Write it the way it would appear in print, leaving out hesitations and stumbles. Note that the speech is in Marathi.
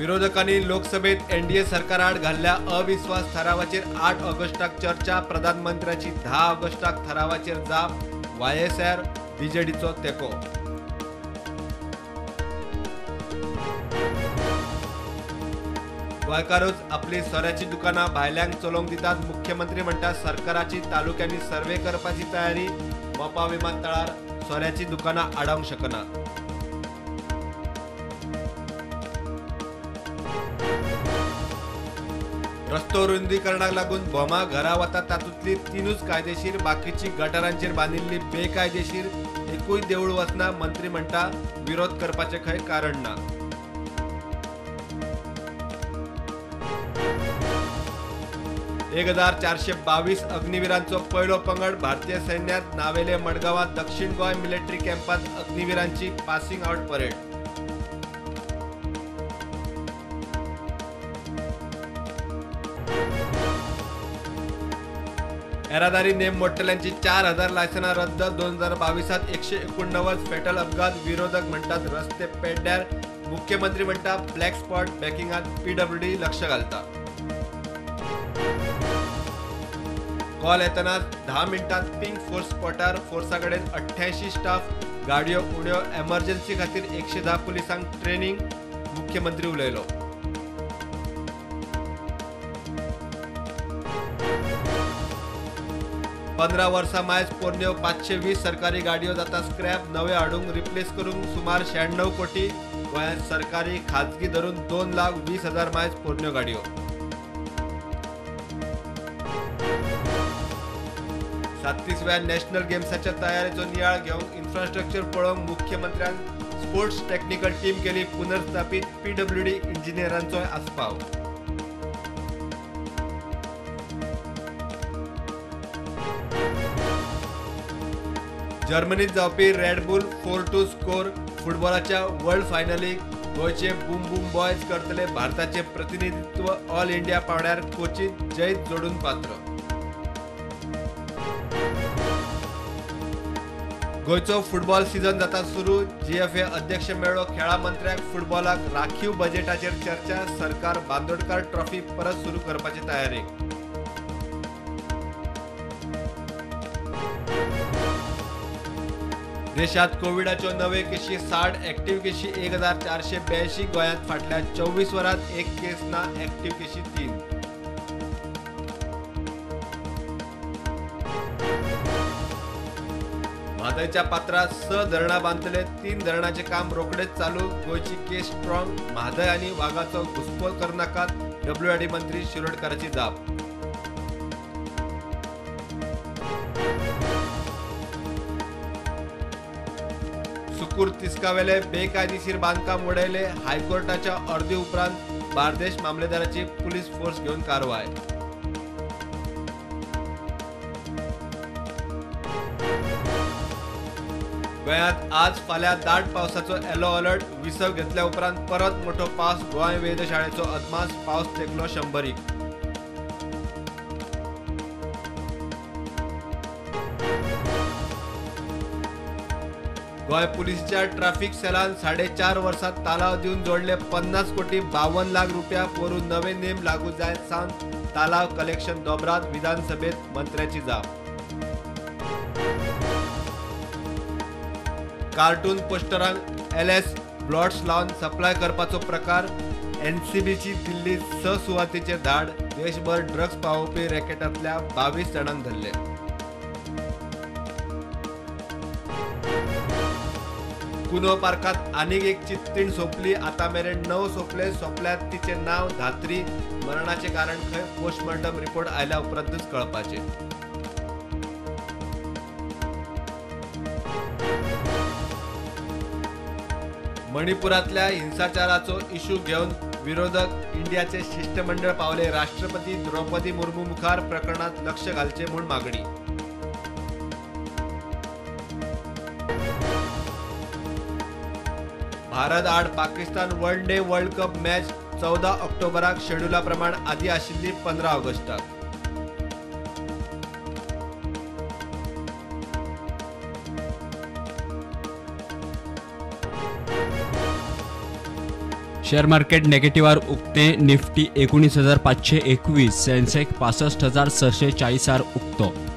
विरोधकांनी लोकसभेत एनडीए सरकाराड घाल्ल्या अविश्वास ठरावाचेर 8 ऑगस्टाक चर्चा, प्रधानमंत्र्याची 10 ऑगस्टाक ठरावाचेर जाप, वायएसआर बीजेडीचो तेको. गोंयकारूच आपली सोऱ्याची दुकानां भायल्यांक चलोवंक दितात. मुख्यमंत्री म्हणटात सरकाराची तालुक्यांनी सर्वे करपाची तयारी. मोपा विमानतळार सोऱ्याची दुकानां आडावंक शकना. रस्तो रुंदीकरणाक लागून बोमा घरां वतात तातूंतली 3च कायदेशीर, बाकीची गटारांचेर बांदिल्ली बेकायदेशीर. एकूय देवूळ वचना. मंत्री म्हणटा विरोध करपाचें खंय कारण ना. $1,422 अग्निवीरांचो पयलो पंगड भारतीय सैन्यात. नावेले मडगांवां दक्षिण Goa military कॅम्पात अग्निवीरांची passing out parade. येरादारी नेम मोडटल्यांची 4,000 लायसनां रद्द. 2022 189 फेटल अपघात. विरोधक म्हणटात रस्ते पेड्ड्यार. मुख्यमंत्री म्हणटा ब्लॅक स्पॉट बॅकिंगात पीडब्ल्यूडी लक्ष घालता. कॉल येतना 10 मिनटात पिंक फोर्स स्पॉटार. फोर्सा कडेन 88 स्टाफ. गाडयो उण्यो. एमर्जन्सी खातीर 110 पुलिसांक ट्रेनिंग. मुख्यमंत्री उलयलो. पंदरा वर्सां मायज पोरण्यो 520 सरकारी गाडयो जाता स्क्रॅप. नवे हाडूंक रिप्लेस करूंक सुमार 96 कोटी. गोंयांत सरकारी खाजगी धरून 2,20,000 मायज पोरण्यो गाडयो. 37व्या नॅशनल गेम्साच्या तयारेचो नियाळ घेवंक इन्फ्रास्ट्रक्चर पळोवंक मुख्यमंत्र्यान स्पोर्ट्स टॅक्निकल टीम केली. पुनर्स्थापीत पीडब्ल्यूडी इंजिनियरांचोय आस्पाव. जर्मनीत जावपी रेडबुल 4-2 स्कोर. फुटबॉलाच्या वर्ल्ड फायनलीक गोंयचे बूम बूम बॉयज करतले भारताचे प्रतिनिधित्व. ऑल इंडिया पावंड्यार कोचीत जैत जोडून पात्र. गोंयचो फुटबॉल सीझन जाता सुरू. जीएफए अध्यक्ष मेळ्ळो. खेळा मंत्र्याक फुटबॉलाक राखीव बजेटाचेर चर्चा. सरकार बांदोडकार ट्रॉफी परत सुरू करपाची तयारी. देशात कोविडाच्यो नवे केशी 60. एक्टिव्ह केशी 1,482. गोंयांत फाटल्या 24 वरांत एक केस ना. एक्टिव्ह केशी 3. म्हादयच्या पात्रात 6 धरणां बांदतले. 3 धरणांचे काम रोखडेच चालू. गोंयची केस स्ट्रॉंग. म्हादय आनी वागाचो घुसपोल करनाकात. डब्ल्यूआयडी मंत्री शिरोडकाराची जाप. सुकूर तिस्कावेले बेकायदेशीर बांदकाम उडयले. हायकोर्टाच्या अर्दे उपरांत बार्देश मामलेदाराची पुलीस फोर्स घेवन कारवाय. गोंयांत आज फाल्यां दाट पावसाचो येलो अलर्ट. विसव घेतल्या उपरांत परत मोठो पावस. गोंय वेधशाळेचो अदमास. पावस तेंकलो 100. गोंय पुलिसच्या ट्रॅफिक सेलान 4.5 वर्सात तालाव दिवन जोडले 50 कोटी 52 लाख रुपया. पोरू नवे नेम लागू जायत सावन तालाव कलेक्शन दोबरात. विधानसभेत मंत्र्याची जाप. कार्टून पोस्टरांक एलएस ब्लॉट्स लावन सप्लाय करपाचो प्रकार. एनसीबीची दिल्ली 6 सुवातींचेर धाड. देशभर ड्रग्स पावोवपी रॅकेटांतल्या 22 जाणांक धरले. कुनो पार्कात आनीक एक चित्तीण सोंपली. आतां मेरेन 9 सोंपले. सोंपल्यात तिचे नांव धात्री. मरणाचे कारण खंय पोस्टमॉर्टम रिपोर्ट आयल्या उपरांतूच कळपाचे. मणिपुरांतल्या हिंसाचाराचो इशू घेवन विरोधक इंडियाचे शिष्टमंडळ पावले. राष्ट्रपती द्रौपदी मुर्मू मुखार प्रकरणात लक्ष घालचे म्हूण मागणी. भारत आड Pakistan one day world cup match 14 ऑक्टोबराक. शेड्युला प्रमाण आदी आशिल्ली 15 ऑगस्टाक. शेअर मार्केट नेगेटिव्हवर उगते. Nifty 19,521, Sensex 65,640 उगतो.